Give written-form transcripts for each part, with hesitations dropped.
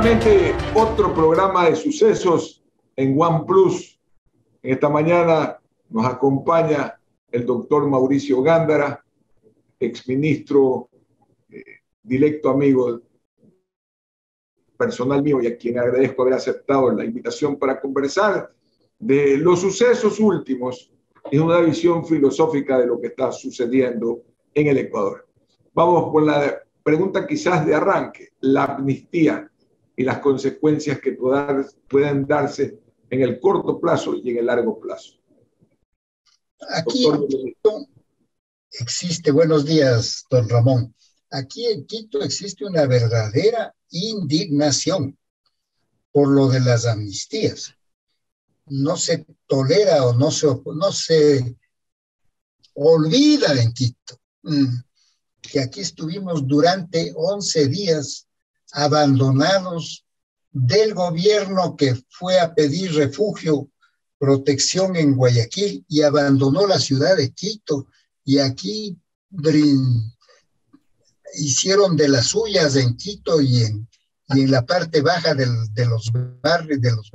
Nuevamente otro programa de sucesos en OnePlus. En esta mañana nos acompaña el doctor Mauricio Gándara, exministro, directo amigo personal mío, y a quien agradezco haber aceptado la invitación para conversar de los sucesos últimos y una visión filosófica de lo que está sucediendo en el Ecuador. Vamos por la pregunta quizás de arranque: la amnistía y las consecuencias que pueden darse en el corto plazo y en el largo plazo. Aquí en Quito existe, buenos días, don Ramón. Aquí en Quito existe una verdadera indignación por lo de las amnistías. No se tolera o no se olvida en Quito que aquí estuvimos durante 11 días abandonados del gobierno que fue a pedir refugio, protección en Guayaquil y abandonó la ciudad de Quito, y aquí hicieron de las suyas en Quito y en la parte baja de los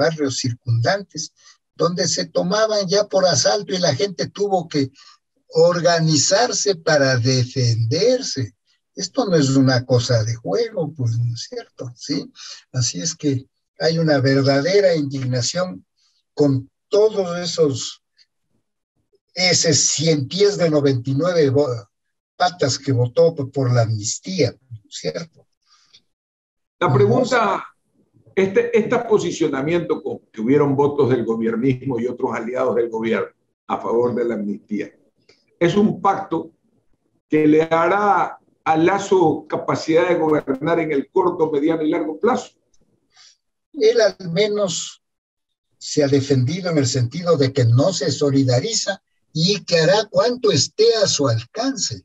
barrios circundantes, donde se tomaban ya por asalto y la gente tuvo que organizarse para defenderse. Esto no es una cosa de juego, pues, ¿no es cierto? ¿Sí? Así es que hay una verdadera indignación con todos ese 100 pies de 99 patas que votó por la amnistía, ¿no es cierto? La pregunta, este posicionamiento con que hubieron votos del gobiernismo y otros aliados del gobierno a favor de la amnistía, ¿es un pacto que le hará a Lasso capacidad de gobernar en el corto, mediano y largo plazo? Él al menos se ha defendido en el sentido de que no se solidariza y que hará cuanto esté a su alcance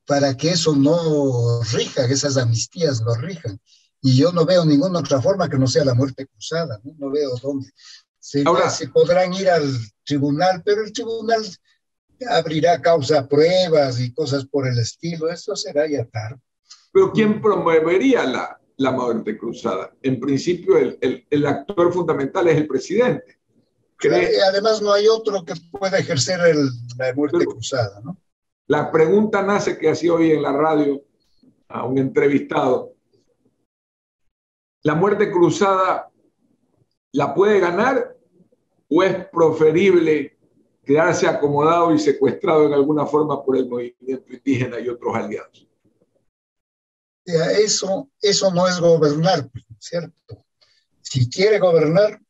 para que eso no rija, que esas amnistías no rijan. Y yo no veo ninguna otra forma que no sea la muerte cruzada, no veo dónde. Ahora, se podrán ir al tribunal, pero el tribunal abrirá causa pruebas y cosas por el estilo, eso será ya tarde. Pero ¿quién promovería la muerte cruzada? En principio, el actor fundamental es el presidente. Además, no hay otro que pueda ejercer la muerte cruzada, ¿no? La pregunta nace que hacía hoy en la radio a un entrevistado: ¿la muerte cruzada la puede ganar o es preferible quedarse acomodado y secuestrado en alguna forma por el movimiento indígena y otros aliados? Eso no es gobernar, ¿cierto? Si quiere gobernar,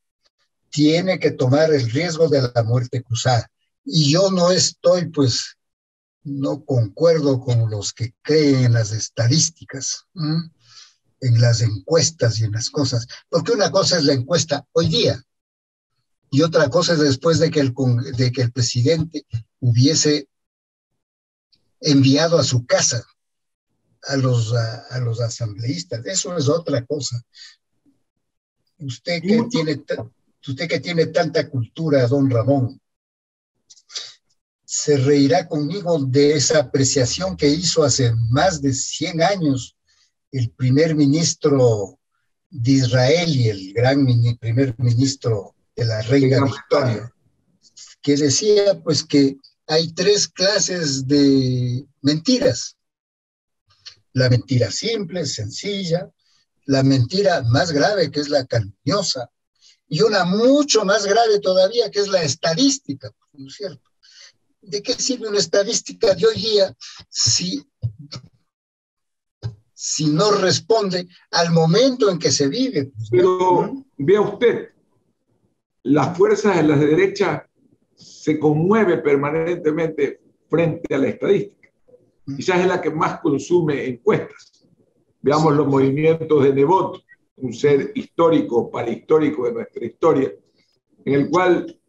tiene que tomar el riesgo de la muerte cruzada. Y yo no concuerdo con los que creen en las estadísticas, en las encuestas y en las cosas, porque una cosa es la encuesta hoy día y otra cosa es después de que el presidente hubiese enviado a su casa a los asambleístas. Eso es otra cosa. Usted que tiene tanta cultura, don Ramón, se reirá conmigo de esa apreciación que hizo hace más de 100 años el primer ministro de Israel y el gran primer ministro de la reina Victoria, que decía pues que hay 3 clases de mentiras: la mentira simple, sencilla, la mentira más grave, que es la calumniosa, y una mucho más grave todavía, que es la estadística, ¿no es cierto? ¿De qué sirve una estadística de hoy día si no responde al momento en que se vive? Pero vea usted, las fuerzas de la derecha se conmueven permanentemente frente a la estadística. Quizás es la que más consume encuestas. Veamos los movimientos de Nebot, un ser histórico, parahistórico de nuestra historia, en el cual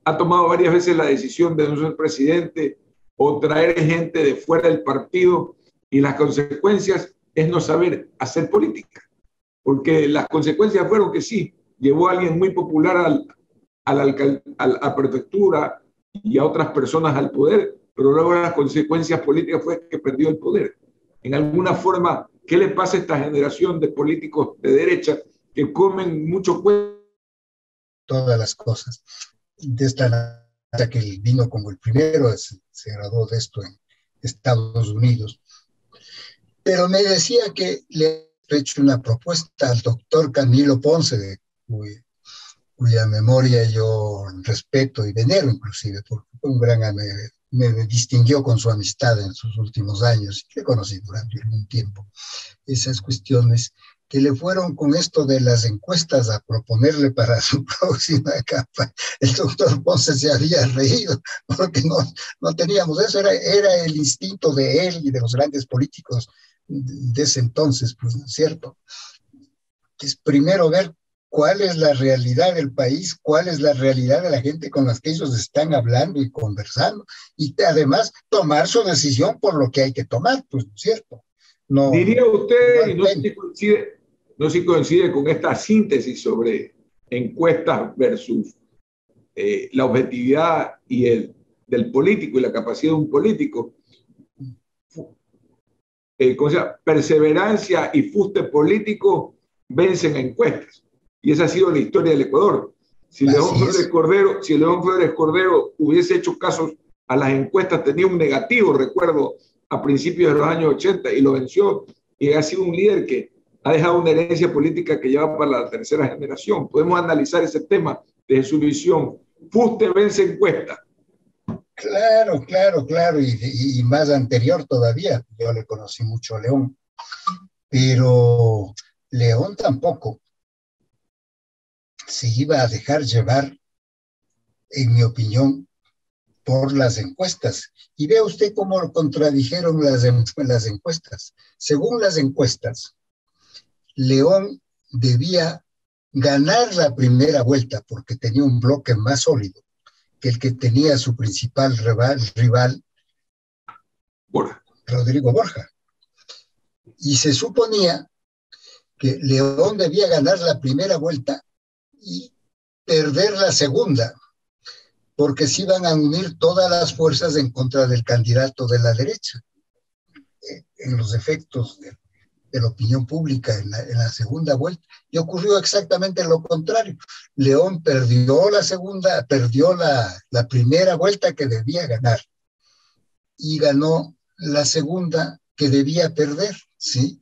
ha tomado varias veces la decisión de no ser presidente o traer gente de fuera del partido, y las consecuencias es no saber hacer política, porque las consecuencias fueron que sí, llevó a alguien muy popular a la prefectura y a otras personas al poder, pero luego las consecuencias políticas fue que perdió el poder. En alguna forma, ¿Qué le pasa a esta generación de políticos de derecha que comen mucho cuento? Todas las cosas. De esta manera que él vino como el primero, se graduó de esto en Estados Unidos. Pero me decía que le he hecho una propuesta al doctor Camilo Ponce, cuya memoria yo respeto y venero inclusive, porque fue un gran amigo, me distinguió con su amistad en sus últimos años, y le conocí durante algún tiempo. Esas cuestiones que le fueron con esto de las encuestas a proponerle para su próxima capa. El doctor Ponce se había reído porque no teníamos eso, era el instinto de él y de los grandes políticos de ese entonces, pues, ¿no es cierto? Es primero ver cuál es la realidad del país, cuál es la realidad de la gente con las que ellos están hablando y conversando, y además tomar su decisión por lo que hay que tomar, pues, ¿no es cierto? No, Diría usted, y no no sé si coincide con esta síntesis sobre encuestas versus la objetividad del político y la capacidad de un político, ¿cómo se llama? Perseverancia y fuste político vencen encuestas. Y esa ha sido la historia del Ecuador. Si León Febres Cordero hubiese hecho casos a las encuestas, tenía un negativo, recuerdo, a principios de los años 80 y lo venció. Y ha sido un líder que ha dejado una herencia política que lleva para la tercera generación. Podemos analizar ese tema desde su visión. Fuste vence encuesta. Claro, claro, claro, y más anterior todavía. Yo le conocí mucho a León, pero León tampoco se iba a dejar llevar, en mi opinión, por las encuestas. Y vea usted cómo lo contradijeron las encuestas. Según las encuestas, León debía ganar la primera vuelta porque tenía un bloque más sólido que el que tenía su principal rival Borja. Rodrigo Borja. Y se suponía que León debía ganar la primera vuelta y perder la segunda, porque se iban a unir todas las fuerzas en contra del candidato de la derecha. En los efectos de la opinión pública en la segunda vuelta, y ocurrió exactamente lo contrario. León perdió la primera vuelta que debía ganar, y ganó la segunda que debía perder, ¿sí?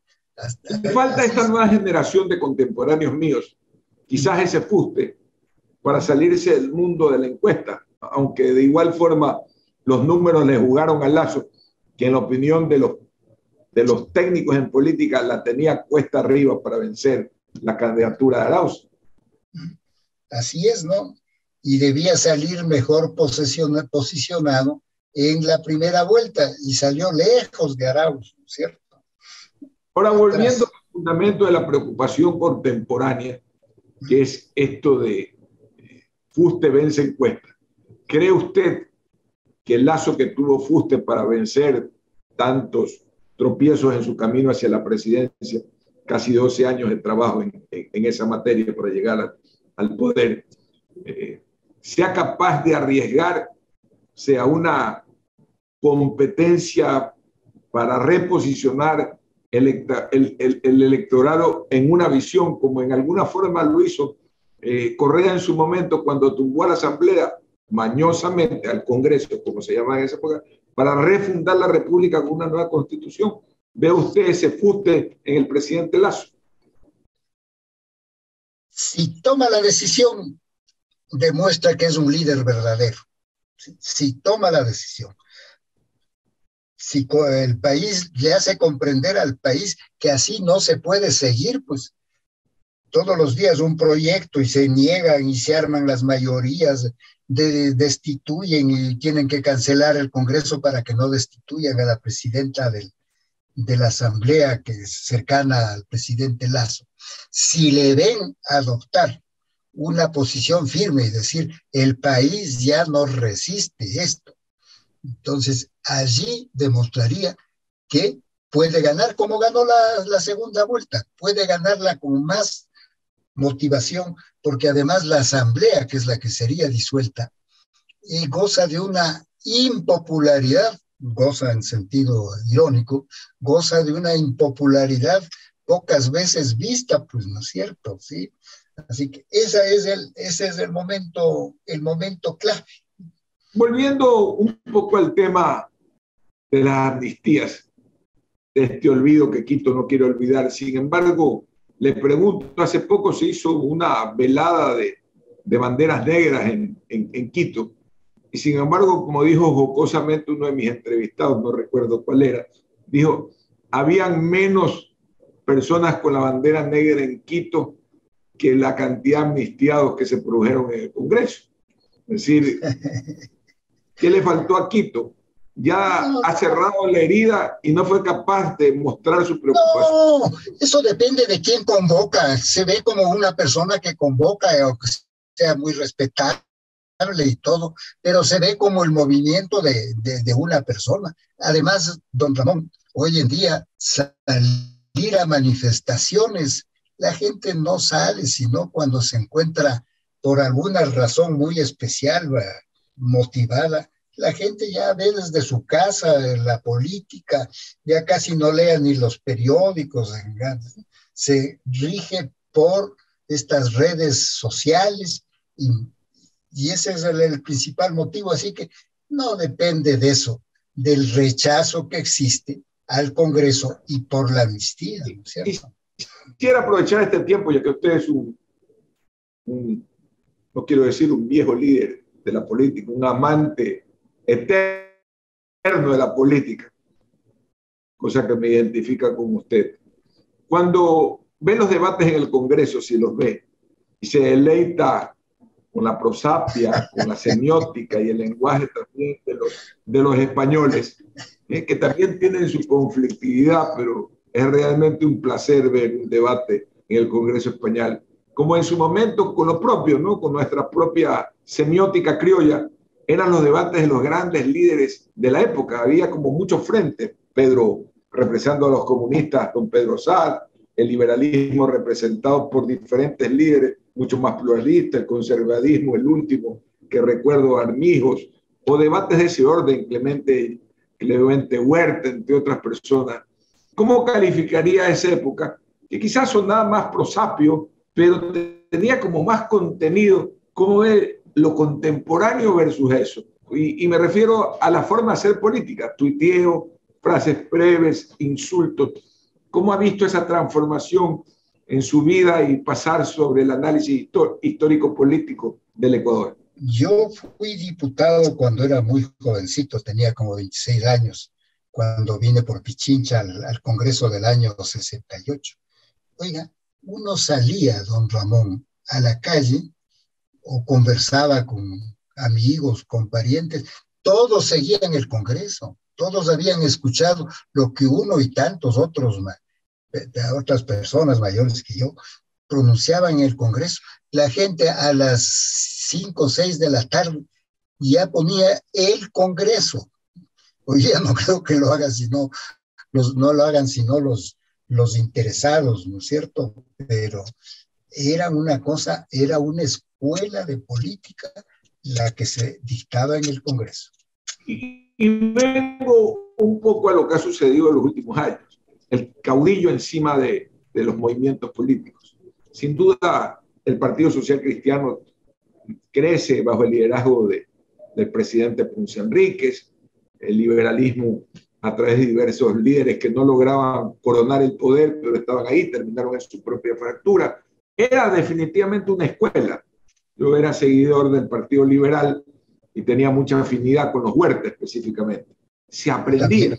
Le falta a esta nueva generación de contemporáneos míos, quizás ese fuste para salirse del mundo de la encuesta, aunque de igual forma los números le jugaron al Lazo, que en la opinión de los técnicos en política la tenía cuesta arriba para vencer la candidatura de Arauz. Así es, ¿no? Y debía salir mejor posicionado en la primera vuelta, y salió lejos de Arauz, ¿cierto? Ahora, volviendo al fundamento de la preocupación contemporánea, que es esto de fuste vence encuesta. ¿Cree usted que el Lazo que tuvo Fuste para vencer tantos tropiezos en su camino hacia la presidencia, casi 12 años de trabajo en esa materia para llegar al poder, sea capaz de arriesgarse a una competencia para reposicionar el electorado en una visión, como en alguna forma lo hizo Correa en su momento cuando tumbó a la Asamblea, mañosamente al Congreso, como se llama en esa época, para refundar la República con una nueva constitución? ¿Ve usted ese fuste en el presidente Lazo? Si toma la decisión, demuestra que es un líder verdadero. Si toma la decisión. Si el país le hace comprender al país que así no se puede seguir, pues todos los días un proyecto y se niegan y se arman las mayorías, destituyen y tienen que cancelar el Congreso para que no destituyan a la presidenta de la Asamblea, que es cercana al presidente Lazo. Si le ven adoptar una posición firme y decir, el país ya no resiste esto, entonces allí demostraría que puede ganar como ganó la segunda vuelta, puede ganarla con más motivación, porque además la Asamblea, que es la que sería disuelta, goza de una impopularidad goza en sentido irónico, goza de una impopularidad pocas veces vista, pues, ¿no es cierto? ¿Sí? Así que ese es el momento clave. Volviendo un poco al tema de las amnistías, de este olvido que Quito no quiere olvidar. Sin embargo, le pregunto, hace poco se hizo una velada de banderas negras en Quito, y sin embargo, como dijo jocosamente uno de mis entrevistados, no recuerdo cuál era, dijo, habían menos personas con la bandera negra en Quito que la cantidad de amnistiados que se produjeron en el Congreso. Es decir, ¿qué le faltó a Quito? Ya ha cerrado la herida y no fue capaz de mostrar su preocupación. No, eso depende de quién convoca. Se ve como una persona que convoca, o que sea muy respetable y todo, pero se ve como el movimiento de una persona. Además, don Ramón, hoy en día salir a manifestaciones, la gente no sale sino cuando se encuentra por alguna razón muy especial, motivada. La gente ya ve desde su casa la política, ya casi no lea ni los periódicos, se rige por estas redes sociales y ese es el principal motivo. Así que no depende de eso, del rechazo que existe al Congreso y por la amnistía, ¿no es cierto? Quisiera aprovechar este tiempo, ya que usted es no quiero decir un viejo líder de la política, un amante eterno de la política, cosa que me identifica con usted. Cuando ve los debates en el Congreso, si los ve, y se deleita con la prosapia, con la semiótica y el lenguaje también de los españoles, que también tienen su conflictividad, pero es realmente un placer ver un debate en el Congreso español, como en su momento con lo propio, ¿no? Con nuestra propia semiótica criolla, eran los debates de los grandes líderes de la época. Había como muchos frentes, Pedro representando a los comunistas, don Pedro Sáenz, el liberalismo representado por diferentes líderes, mucho más pluralistas, el conservadurismo, el último que recuerdo, Armijos, o debates de ese orden, Clemente Huerta, entre otras personas. ¿Cómo calificaría esa época? Que quizás sonaba más prosapio, pero tenía como más contenido. ¿Cómo ve lo contemporáneo versus eso? Y me refiero a la forma de hacer política, tuiteo, frases breves, insultos. ¿Cómo ha visto esa transformación en su vida y pasar sobre el análisis histórico-político del Ecuador? Yo fui diputado cuando era muy jovencito, tenía como 26 años, cuando vine por Pichincha al Congreso del año 68. Oiga, uno salía, don Ramón, a la calle o conversaba con amigos, con parientes, todos seguían el Congreso, todos habían escuchado lo que uno y tantos otros, otras personas mayores que yo, pronunciaban en el Congreso. La gente a las 5 o 6 de la tarde ya ponía el Congreso. Hoy día no creo que lo hagan sino no lo hagan sino los interesados, ¿no es cierto? Pero era una cosa, era una escuela de política la que se dictaba en el Congreso. Y vengo un poco a lo que ha sucedido en los últimos años, el caudillo encima de los movimientos políticos. Sin duda, el Partido Social Cristiano crece bajo el liderazgo del presidente Ponce Enríquez, el liberalismo a través de diversos líderes que no lograban coronar el poder, pero estaban ahí, terminaron en su propia fractura. Era definitivamente una escuela. Yo era seguidor del Partido Liberal y tenía mucha afinidad con los Huerta específicamente. Se aprendía.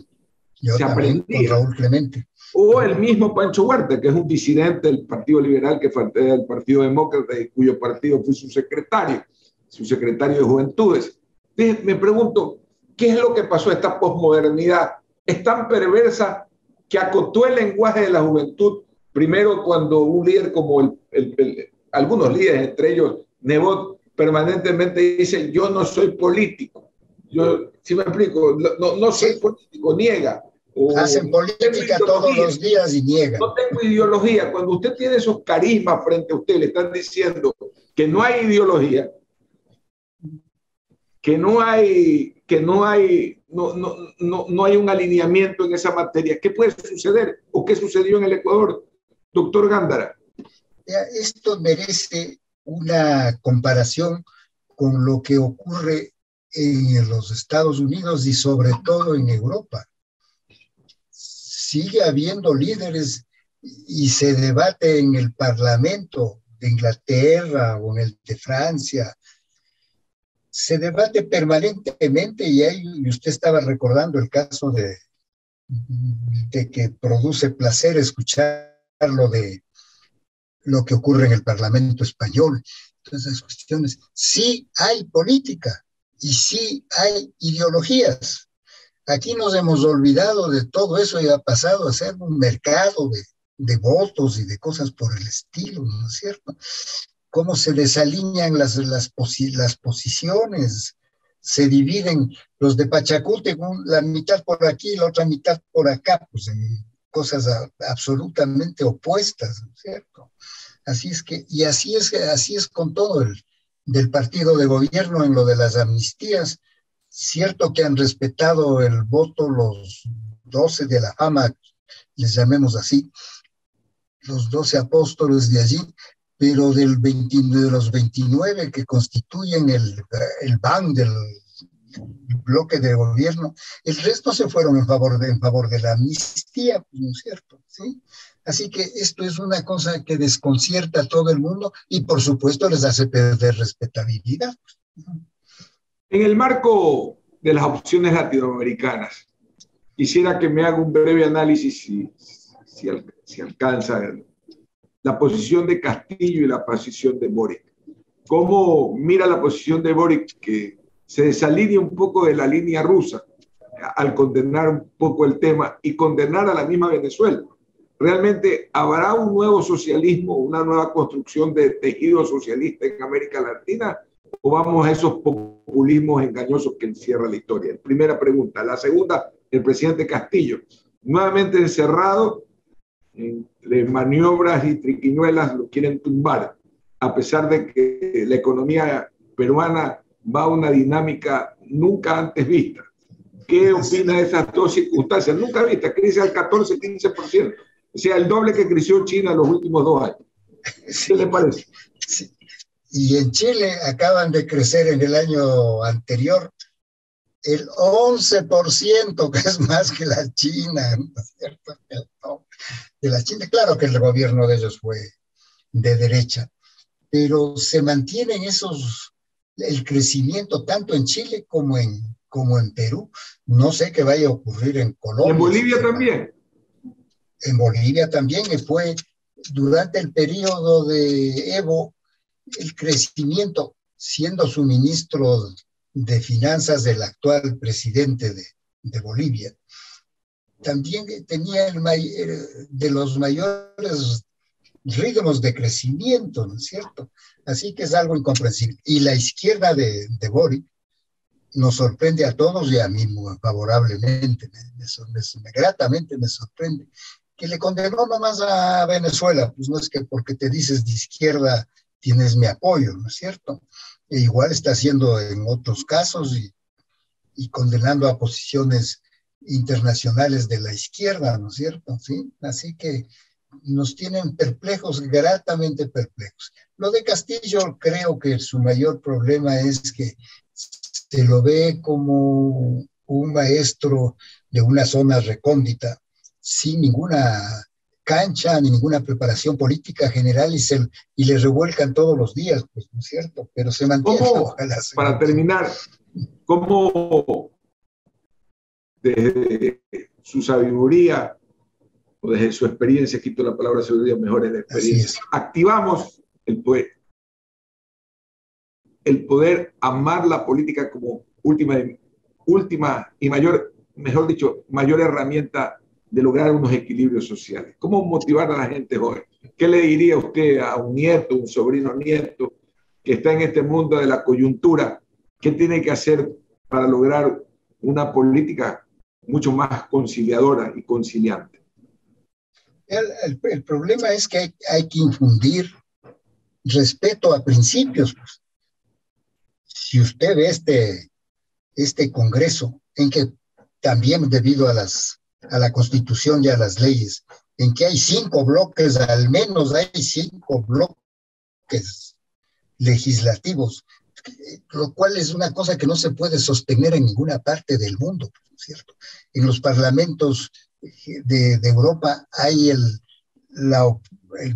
Yo se también, aprendía. con Raúl Clemente. O el mismo Pancho Huerta, que es un disidente del Partido Liberal que fue del Partido Demócrata y cuyo partido fue su secretario de Juventudes. Entonces, me pregunto, ¿qué es lo que pasó a esta posmodernidad? Es tan perversa que acotó el lenguaje de la juventud, primero cuando un líder como algunos líderes, entre ellos Nebot, permanentemente dice, yo no soy político. Yo, si me explico, no soy político, niega. Hacen política todos los días y niegan. No tengo ideología. Cuando usted tiene esos carismas frente a usted, le están diciendo que no hay ideología. no hay un alineamiento en esa materia. ¿Qué puede suceder o qué sucedió en el Ecuador, doctor Gándara? Esto merece una comparación con lo que ocurre en los Estados Unidos y sobre todo en Europa. Sigue habiendo líderes y se debate en el Parlamento de Inglaterra o en el de Francia. Se debate permanentemente y usted estaba recordando el caso de que produce placer escucharlo de lo que ocurre en el Parlamento español. Todas esas cuestiones. Sí hay política y sí hay ideologías. Aquí nos hemos olvidado de todo eso y ha pasado a ser un mercado de votos y de cosas por el estilo, ¿no es cierto? Cómo se desalinean las posiciones, se dividen los de Pachacute, la mitad por aquí y la otra mitad por acá, pues en cosas absolutamente opuestas, ¿no es cierto? Así es que, y así es con todo del partido de gobierno en lo de las amnistías. Cierto que han respetado el voto los 12 de la fama, les llamemos así, los 12 apóstoles de allí, pero de los 29 que constituyen el BAN del bloque de gobierno, el resto se fueron en favor de la amnistía, ¿no es cierto? ¿Sí? Así que esto es una cosa que desconcierta a todo el mundo y por supuesto les hace perder respetabilidad. En el marco de las opciones latinoamericanas, quisiera que me haga un breve análisis, si alcanza, la posición de Castillo y la posición de Boric. ¿Cómo mira la posición de Boric, que se desalinea un poco de la línea rusa al condenar un poco el tema y condenar a la misma Venezuela? ¿Realmente habrá un nuevo socialismo, una nueva construcción de tejido socialista en América Latina? ¿O vamos a esos populismos engañosos que encierra la historia? Primera pregunta. La segunda, el presidente Castillo, nuevamente encerrado entre maniobras y triquiñuelas, lo quieren tumbar, a pesar de que la economía peruana va a una dinámica nunca antes vista. ¿Qué opina de esas dos circunstancias? Nunca vista, crece al 14-15%. O sea, el doble que creció China en los últimos 2 años. ¿Qué le parece? Sí. Y en Chile acaban de crecer en el año anterior el 11%, que es más que la China, ¿no es cierto? De la China, claro que el gobierno de ellos fue de derecha, pero se mantienen el crecimiento tanto en Chile como en Perú. No sé qué vaya a ocurrir en Colombia. ¿Y en Bolivia también? En Bolivia también fue durante el periodo de Evo el crecimiento, siendo su ministro de Finanzas del actual presidente de Bolivia. También tenía de los mayores ritmos de crecimiento, ¿no es cierto? Así que es algo incomprensible. Y la izquierda de Boric nos sorprende a todos y a mí muy favorablemente, gratamente me sorprende, que le condenó nomás a Venezuela, pues no es que porque te dices de izquierda tienes mi apoyo, ¿no es cierto? E igual está haciendo en otros casos y condenando a posiciones internacionales de la izquierda, ¿no es cierto? ¿Sí? Así que nos tienen perplejos, gratamente perplejos. Lo de Castillo, creo que su mayor problema es que se lo ve como un maestro de una zona recóndita, sin ninguna cancha ni ninguna preparación política general y le revuelcan todos los días, pues, ¿no es cierto? Pero se mantiene. Ojalá, para terminar, ¿cómo desde su sabiduría o desde su experiencia, quito la palabra sabiduría, mejor es la experiencia, activamos el poder amar la política como última y mejor dicho, mayor herramienta de lograr unos equilibrios sociales? ¿Cómo motivar a la gente joven? ¿Qué le diría usted a un nieto, un sobrino nieto que está en este mundo de la coyuntura? ¿Qué tiene que hacer para lograr una política mucho más conciliadora y conciliante? El problema es que hay que infundir respeto a principios. Si usted ve este Congreso, en que también debido a la Constitución y a las leyes, en que hay 5 bloques, al menos hay 5 bloques legislativos, lo cual es una cosa que no se puede sostener en ninguna parte del mundo, ¿no es cierto? En los parlamentos de Europa hay el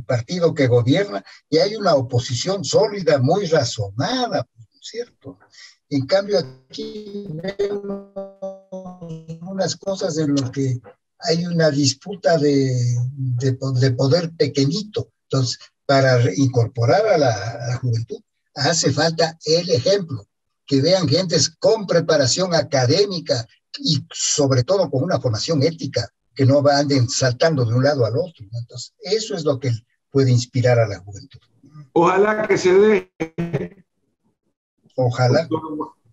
partido que gobierna y hay una oposición sólida, muy razonada, ¿no es cierto? En cambio, aquí vemos unas cosas en las que hay una disputa de poder pequeñito. Entonces, para incorporar a la juventud, hace falta el ejemplo, que vean gentes con preparación académica y sobre todo con una formación ética, que no anden saltando de un lado al otro. Entonces, eso es lo que puede inspirar a la juventud. Ojalá que se dé. Ojalá.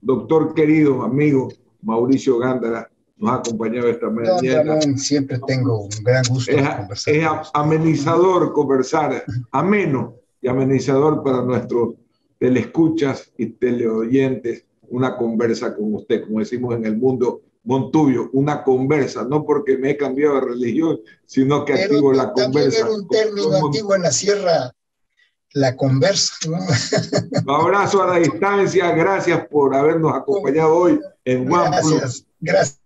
Doctor querido, amigo Mauricio Gándara, nos ha acompañado esta mañana. Ramón, siempre tengo un gran gusto de conversar. Es amenizador conversar, ameno y amenizador para nuestros teleescuchas y teleoyentes, una conversa con usted, como decimos en el mundo Montubio, una conversa, no porque me he cambiado de religión, sino que activo la conversa. También era un término antiguo en la sierra, la conversa, ¿no? Un abrazo a la distancia, gracias por habernos acompañado hoy en OnePlus. Gracias.